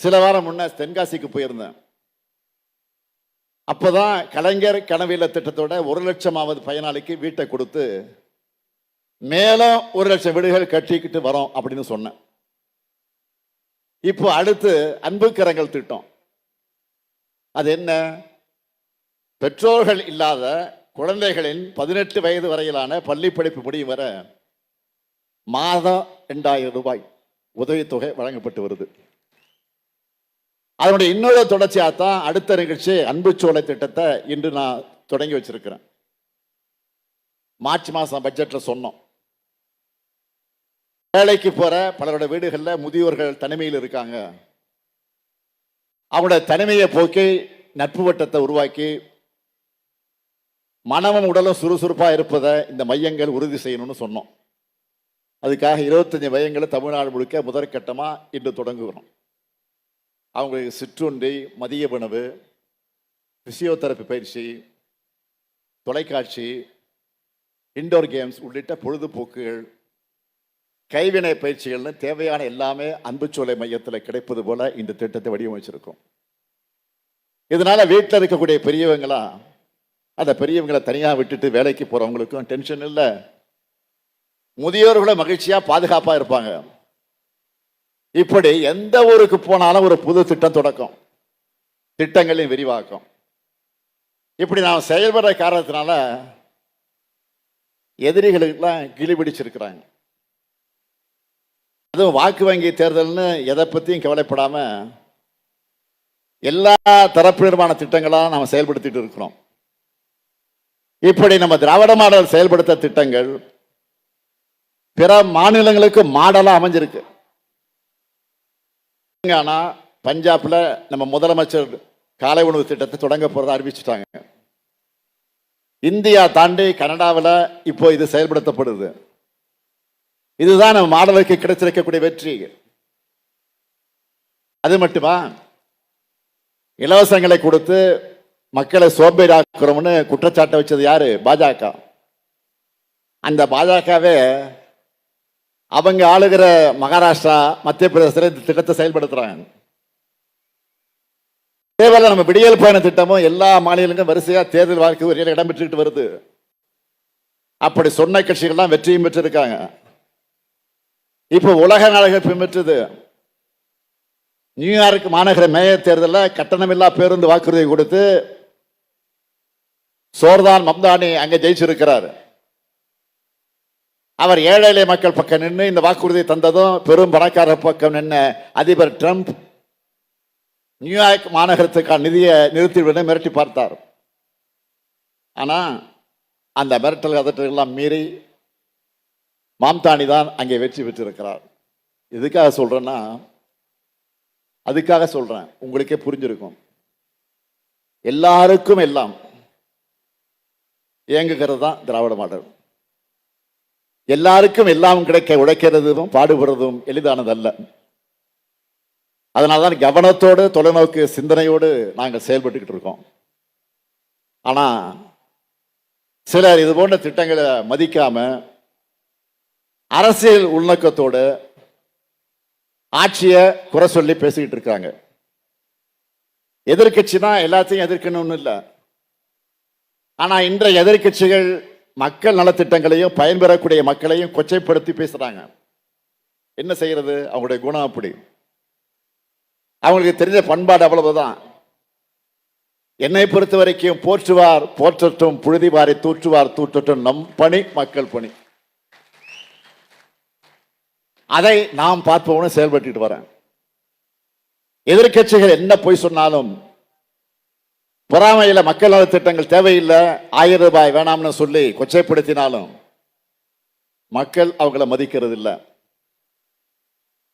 சில வாரம் முன்ன தென்காசிக்கு போயிருந்தேன். அப்பதான் கலைஞர் கனவில திட்டத்தோட 1,00,000வது பயனாளிக்கு வீட்டை கொடுத்து மேலும் 1,00,000 வீடுகள் கட்டிக்கிட்டு வரோம் அப்படின்னு சொன்னேன். இப்போ அடுத்து அன்பு கரங்கள் திட்டம். அது என்ன? பெற்றோர்கள் இல்லாத குழந்தைகளின் 18 வயது வரையிலான பள்ளி படிப்பு முடியும் வர மாதம் 2,000 ரூபாய் உதவித்தொகை வழங்கப்பட்டு வருது. அதனுடைய இன்னொரு தொடர்ச்சியாகத்தான் அடுத்த நிகழ்ச்சி அன்பு சோலை திட்டத்தை இன்று நான் தொடங்கி வச்சிருக்கிறேன். மார்ச் மாதம் பட்ஜெட்ல சொன்னோம். வேலைக்கு போற பலருடைய வீடுகளில் முதியோர்கள் தனிமையில் இருக்காங்க. அவங்களுடைய தனிமையை போக்கி நட்பு வட்டத்தை உருவாக்கி மனமும் உடலும் சுறுசுறுப்பா இருப்பதை இந்த மையங்கள் உறுதி செய்யணும்னு சொன்னோம். அதுக்காக 25 மையங்களை தமிழ்நாடு முழுக்க முதற்கட்டமா இன்று தொடங்குகிறோம். அவங்களுக்கு சிற்றுண்டி, மதிய உணவு, பிசியோதெரபி பயிற்சி, தொலைக்காட்சி, இன்டோர் கேம்ஸ் உள்ளிட்ட பொழுதுபோக்குகள், கைவினை பயிற்சிகள்னு தேவையான எல்லாமே அன்புச்சோலை மையத்தில் கிடைப்பது போல இந்த திட்டத்தை வடிவமைச்சிருக்கோம். இதனால வீட்டில் இருக்கக்கூடிய பெரியவங்களா அந்த பெரியவங்களை தனியாக விட்டுட்டு வேலைக்கு போறவங்களுக்கும் டென்ஷன் இல்லை, முதியோர்களும் மகிழ்ச்சியா பாதுகாப்பா இருப்பாங்க. இப்படி எந்த ஊருக்கு போனாலும் ஒரு புது திட்டம் தொடக்கம், திட்டங்களின் விரிவாக்கம். இப்படி நாம் செயல்படுற காரணத்தினால எதிரிகளுக்கெல்லாம் கிளி பிடிச்சிருக்கிறாங்க. அதுவும் வாக்கு வங்கி தேர்தல்னு எதை பற்றியும் கவலைப்படாம எல்லா தரப்பினருமான திட்டங்களாக நாம் செயல்படுத்திட்டு இருக்கிறோம். இப்படி நம்ம திராவிட மாடல் செயல்படுத்த திட்டங்கள் பிற மாநிலங்களுக்கு மாடலா அமைஞ்சிருக்கு. பஞ்சாப்ல நம்ம முதலமைச்சர் காலை உணவு திட்டத்தை தொடங்க போறதா அறிவிச்சுட்டாங்க. இந்தியா தாண்டி கனடாவில் இப்போ இது செயல்படுத்தப்படுது. இதுதான் நம்ம மாடலுக்கு கிடைச்சிருக்கக்கூடிய வெற்றி. அது மட்டுமா, இலவசங்களை கொடுத்து மக்களை சோம்பேறியாக்குறோம்னு குற்றச்சாட்டை வச்சது யாரு? பாஜக. அந்த பாஜகவே அவங்க ஆளுகிற மகாராஷ்டிரா, மத்திய பிரதேசத்தில் இந்த திட்டத்தை செயல்படுத்துறாங்க. அதேபோல நம்ம விடியல் பயண திட்டமும் எல்லா மாநிலங்களும் வரிசையா தேர்தல் வாழ்க்கை ஒரு இடம் பெற்றுக்கிட்டு வருது. அப்படி சொன்ன கட்சிகள்லாம் வெற்றியும் பெற்றிருக்காங்க. இப்போ உலக நாடுகள் பின்பற்றுது. நியூயார்க் மாநகர மேயர் தேர்தலில் கட்டணமில்லா பேருந்து வாக்குறுதி கொடுத்து சோர்தான் மம்தானி அங்கே ஜெயிச்சிருக்கிறார். அவர் ஏழை எளிய மக்கள் பக்கம் நின்று இந்த வாக்குறுதி தந்ததும் பெரும் பணக்கார பக்கம் நின்று அதிபர் ட்ரம்ப் நியூயார்க் மாநகரத்துக்கான நிதியை நிறுத்திவிட மிரட்டி பார்த்தார். ஆனா அந்த மிரட்டல் அதற்றெல்லாம் மீறி மம்தானி தான் அங்கே வெற்றி பெற்றிருக்கிறார். எதுக்காக சொல்றேன்னா, அதுக்காக சொல்றேன், உங்களுக்கே புரிஞ்சிருக்கும். எல்லாருக்கும் எல்லாம் இயங்குகிறது தான் திராவிட மாடல். எல்லாருக்கும் எல்லாம் கிடைக்க உழைக்கிறதும் பாடுபடுறதும் எளிதானதல்ல. அதனால்தான் கவனத்தோடு தொலைநோக்கு சிந்தனையோடு நாங்கள் செயல்பட்டுக்கிட்டு இருக்கோம். ஆனா சிலர் இது போன்ற திட்டங்களை மதிக்காம அரசியல் உள்நோக்கத்தோடு ஆட்சியை குறை சொல்லி பேசிக்கிட்டு இருக்காங்க. எதிர்கட்சினா எல்லாத்தையும் எதிர்க்கணும்னு இல்லை. ஆனா இன்றைய எதிர்கட்சிகள் மக்கள் நலத்திட்டங்களையும் பயன்பெறக்கூடிய மக்களையும் கொச்சைப்படுத்தி பேசுறாங்க. என்ன செய்யறது? அவங்களுடைய குணம் அப்படி. அவங்களுக்கு தெரிஞ்ச பண்பாடு அவ்வளவுதான். என்னை பொறுத்த வரைக்கும் போற்றுவார் போற்றட்டும், புழுதி வாரி தூற்றுவார் தூற்றட்டும், நம் பணி மக்கள் பணி. அதை நாம் பார்ப்போம்னு செயல்பட்டு வரேன். எதிர்கட்சிகள் என்ன போய் சொன்னாலும், பொறாமையில மக்கள் நல திட்டங்கள் தேவையில்லை, 1000 ரூபாய் வேணாம்னு சொல்லி கொச்சைப்படுத்தினாலும் மக்கள் அவங்கள மதிக்கிறது இல்லை.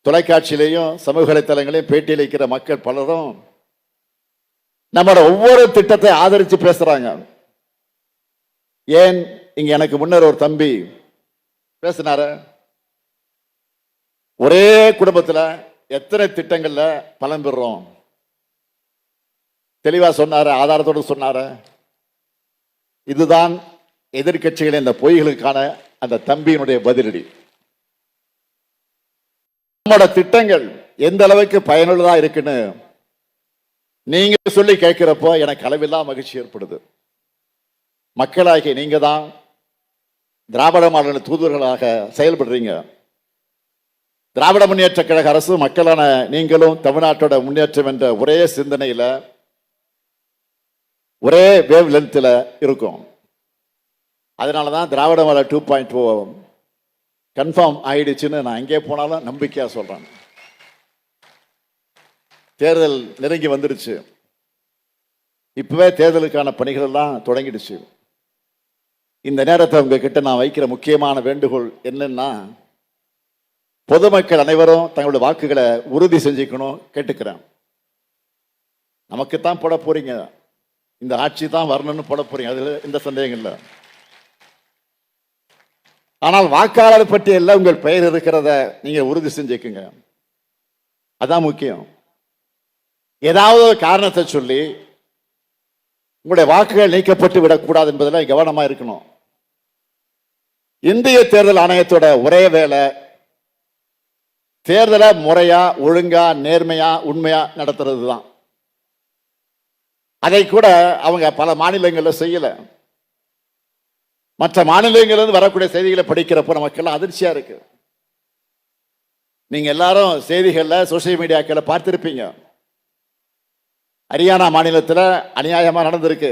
தொலைக்காட்சியிலையும் சமூக வலைத்தளங்களையும் பேட்டியளிக்கிற மக்கள் பலரும் நம்மளோட ஒவ்வொரு திட்டத்தை ஆதரித்து பேசுறாங்க. ஏன், இங்க எனக்கு முன்னர் ஒரு தம்பி பேசினார, ஒரே குடும்பத்தில் எத்தனை திட்டங்கள்ல பலன் பெறுறோம் தெளிவா சொன்னாரு, ஆதாரத்தோடு சொன்னாரு. இதுதான் எதிர்கட்சிகளின் இந்த பொய்களுக்கான அந்த தம்பியினுடைய பதிலடி. நம்மளோட திட்டங்கள் எந்த அளவுக்கு பயனுள்ளதா இருக்குன்னு நீங்க சொல்லி கேட்கிறப்போ எனக்கு அளவில்லா மகிழ்ச்சி ஏற்படுது. மக்களாகிய நீங்க தான் திராவிட மாடல் தூதுவர்களாக செயல்படுறீங்க. திராவிட முன்னேற்ற கழக அரசு, மக்களான நீங்களும் தமிழ்நாட்டோட முன்னேற்றம் என்ற ஒரே சிந்தனையில, ஒரே வேவ் லென்த்தில் இருக்கும். அதனாலதான் திராவிட மாடல் 2.0 கன்ஃபார்ம் ஆயிடுச்சுன்னு நான் எங்கே போனாலும் நம்பிக்கையா சொல்றேன். தேர்தல் நெருங்கி வந்துடுச்சு. இப்பவே தேர்தலுக்கான பணிகள் எல்லாம் தொடங்கிடுச்சு. இந்த நேரத்தை உங்ககிட்ட நான் வைக்கிற முக்கியமான வேண்டுகோள் என்னன்னா, பொதுமக்கள் அனைவரும் தங்களுடைய வாக்குகளை உறுதி செஞ்சுக்கணும் கேட்டுக்கிறேன். நமக்குத்தான் போட போறீங்க, இந்த ஆட்சி தான் வரணும்னு போட போறீங்க, அதுல எந்த சந்தேகம் இல்லை. ஆனால் வாக்காளர் பட்டியலில் உங்கள் பெயர் இருக்கிறத நீங்க உறுதி செஞ்சுக்குங்க, அதான் முக்கியம். ஏதாவது ஒரு காரணத்தை சொல்லி உங்களுடைய வாக்குகள் நீக்கப்பட்டு விடக்கூடாது என்பதில் கவனமா இருக்கணும். இந்திய தேர்தல் ஆணையத்தோட ஒரே வேலை தேர்தலை முறையா, ஒழுங்கா, நேர்மையா, உண்மையா நடத்துறது தான். அதை கூட அவங்க பல மாநிலங்களில் செய்யல. மற்ற மாநிலங்களிலிருந்து வரக்கூடிய செய்திகளை படிக்கிறப்போ நமக்கெல்லாம் அதிர்ச்சியா இருக்கு. நீங்க எல்லாரும் செய்திகள்ல, சோசியல் மீடியாக்களை பார்த்திருப்பீங்க. ஹரியானா மாநிலத்தில் அநியாயமா நடந்திருக்கு.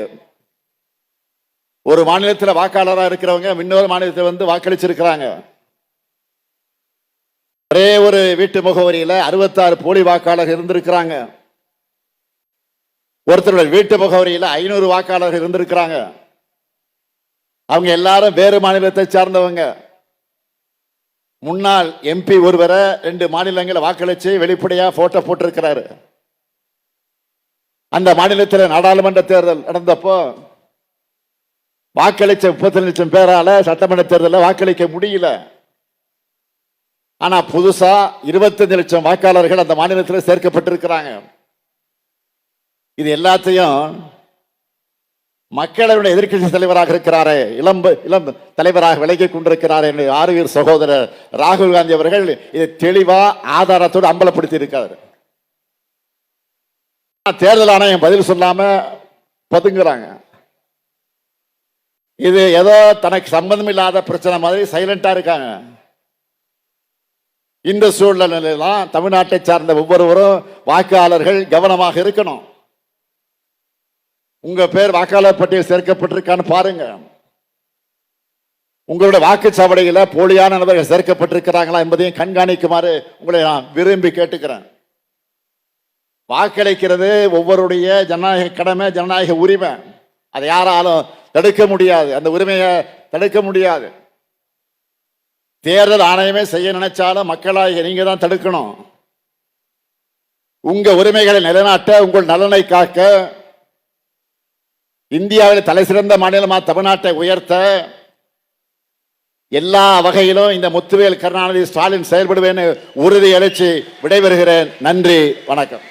ஒரு மாநிலத்தில் வாக்காளராக இருக்கிறவங்க இன்னொரு மாநிலத்தில் வந்து வாக்களிச்சிருக்கிறாங்க. ஒரே ஒரு வீட்டு முகவரியில 66 போலி வாக்காளர் இருந்திருக்கிறாங்க. ஒருத்தருடைய வீட்டு முகவரியில 500 வாக்காளர்கள் இருந்திருக்கிறாங்க. அவங்க எல்லாரும் வேறு மாநிலத்தை சார்ந்தவங்க. முன்னாள் எம்பி ஒருவரை 2 மாநிலங்களை வாக்களிச்சு வெளிப்படையா போட்டோ போட்டிருக்கிறாரு. அந்த மாநிலத்தில் நாடாளுமன்ற தேர்தல் நடந்தப்போ வாக்களிச்ச 30 லட்சம் பேரால சட்டமன்ற தேர்தலில் வாக்களிக்க முடியல. ஆனா புதுசா 25 லட்சம் வாக்காளர்கள் அந்த மாநிலத்தில் சேர்க்கப்பட்டிருக்கிறாங்க. இது எல்லாத்தையும் மக்களுடைய எதிர்க்கட்சி தலைவராக இருக்கிறாரே, இளம் தலைவராக விலகிக் கொண்டிருக்கிறார் என்று ஆறுவீர் சகோதரர் ராகுல் காந்தி அவர்கள் இதை தெளிவா ஆதாரத்தோடு அம்பலப்படுத்தி இருக்காரு. தேர்தல் ஆணையம் பதில் சொல்லாம பதுங்குறாங்க. இது ஏதோ தனக்கு சம்பந்தம் இல்லாத பிரச்சனை மாதிரி சைலண்டா இருக்காங்க. இந்த சூழ்நிலையெல்லாம் தமிழ்நாட்டை சார்ந்த ஒவ்வொருவரும் வாக்காளர்கள் கவனமாக இருக்கணும். உங்க பேர் வாக்காளர் பட்டியல் சேர்க்கப்பட்டிருக்கான்னு பாருங்க. உங்களுடைய வாக்குச்சாவடியில போலியான நபர்கள் சேர்க்கப்பட்டிருக்கிறாங்களா என்பதையும் கண்காணிக்குமாறு உங்களை நான் விரும்பி கேட்டுக்கிறேன். வாக்களிக்கிறது ஒவ்வொருடைய ஜனநாயக கடமை, ஜனநாயக உரிமை. அதை யாராலும் தடுக்க முடியாது, அந்த உரிமையை தடுக்க முடியாது. தேர்தல் ஆணையமே செய்ய நினைச்சாலும் மக்களாகிய நீங்க தான் தடுக்கணும். உங்க உரிமைகளை நிலைநாட்ட, உங்கள் நலனை காக்க, இந்தியாவில் தலை சிறந்த மாநிலமா தமிழ்நாட்டை உயர்த்த எல்லா வகையிலும் இந்த முத்துவேல் கருணாநிதி ஸ்டாலின் செயல்படுவேன் உறுதி அளித்து விடைபெறுகிறேன். நன்றி, வணக்கம்.